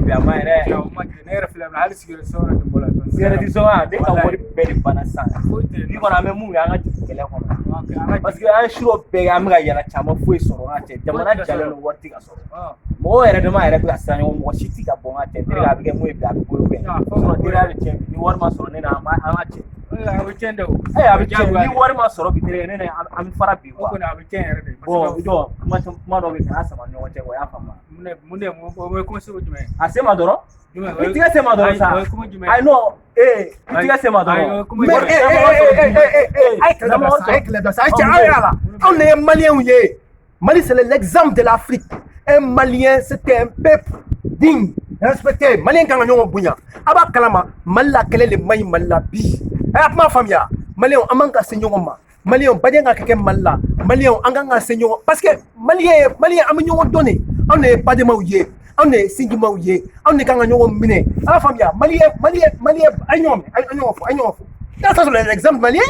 bi ama yɛrɛ o ma ne yɛrɛ filɛ hali sigiyɔrɔ sɔrɔ de bɔra sigɛrɛti sɔngɔ de ka wari bɛɛ de banna sisan bi kɔni an bɛ mun ye an ka jigin kɛlɛ kɔnɔ parce que an siro bɛɛ an bɛ ka yɛlɛ caman foyi sɔrɔ n ka cɛ jamana jalen don wari ti ka sɔrɔ mɔgɔw yɛrɛ dama yɛrɛ bɛ ka siran ɲɔgɔn mɔgɔ si ti ka bɔ n ka cɛ tere a bɛ kɛ mun ye bi a bɛ bolo bɛɛ sinon tere a bɛ tiɲɛ ni wari ma sɔrɔ ne na an ka cɛ a bɛ tiɲɛ de o a bɛ tiɲɛ ni wari ma sɔrɔ bi tere ne na an bɛ fara bi o kɔni a bɛ tiɲɛ yɛrɛ de bon kuma dɔ bɛ kɛ an sama ɲɔgɔn cɛ o y'a faamu mun de o bɛ kuma segu jumɛn a se ma dɔrɔn i tigɛ se ma dɔrɔn sa ayi non i tigɛ se ma dɔrɔn mais kɛlɛ dɔ sa a cɛ aw yɛrɛ la anw de ye maliyɛnw ye Mali c'est l'exemple de l'Afrique un malien c'était un peuple digne respecté malien kan ka ɲɔgɔn bonya a b'a kalama Mali la kɛlɛ de man ɲi Mali la bi a y'a kuma faamuya maliyɛnw an man ka se ɲɔgɔn ma maliyɛnw baden ka kɛ Mali la maliyɛnw an kan ka se ɲɔgɔn parce que maliyɛn an bɛ ɲɔgɔn dɔn de anw de ye bademaw ye anw de ye sinjimaw ye anw de kan ka ɲɔgɔn minɛ a b'a faamuya maliyɛn a ye ɲɔgɔn fɔ ça c'est l'exemple malien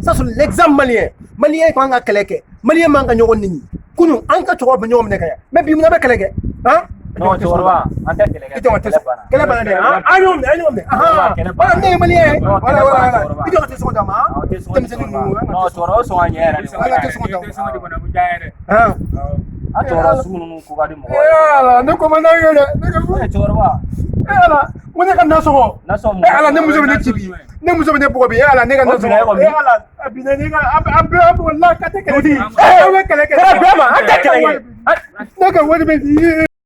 ça c'est l'exemple malien maliyɛn kan ka kɛlɛ kɛ maliyɛn man ka ɲɔgɔn nini kunun an ka cɛkɔrɔba bɛ ɲɔgɔn minɛ ka yan mais bi mun na bɛ kɛlɛ kɛ han non cɛkɔrɔba an tɛ kɛlɛ kɛ kɛlɛ banna dɛ an y'o minɛ voilà ne ye maliyɛn ye voilà i jɔ ka tɛ sɔngɔ d'a ma denmisɛnnin ninnu non cɛkɔrɔba sɔn ka ɲɛ yɛrɛ de an ka tɛ sɔngɔ d'a ma a cɛkɔrɔba sugu ninnu ko ka di mɔgɔ ala ne ko ma n'a ye dɛ ne ka cɛkɔrɔba ala ko ne ka nasɔngɔ ala ne muso bɛ ne ci bi ne muso bɛ ne bugɔ bi ala ne ka nasɔngɔ ala a bi ne ka a bɛ la ka tɛ kɛlɛ di bɛ kɛlɛ kɛ an tɛ kɛlɛ kɛ ne ka wari bɛ di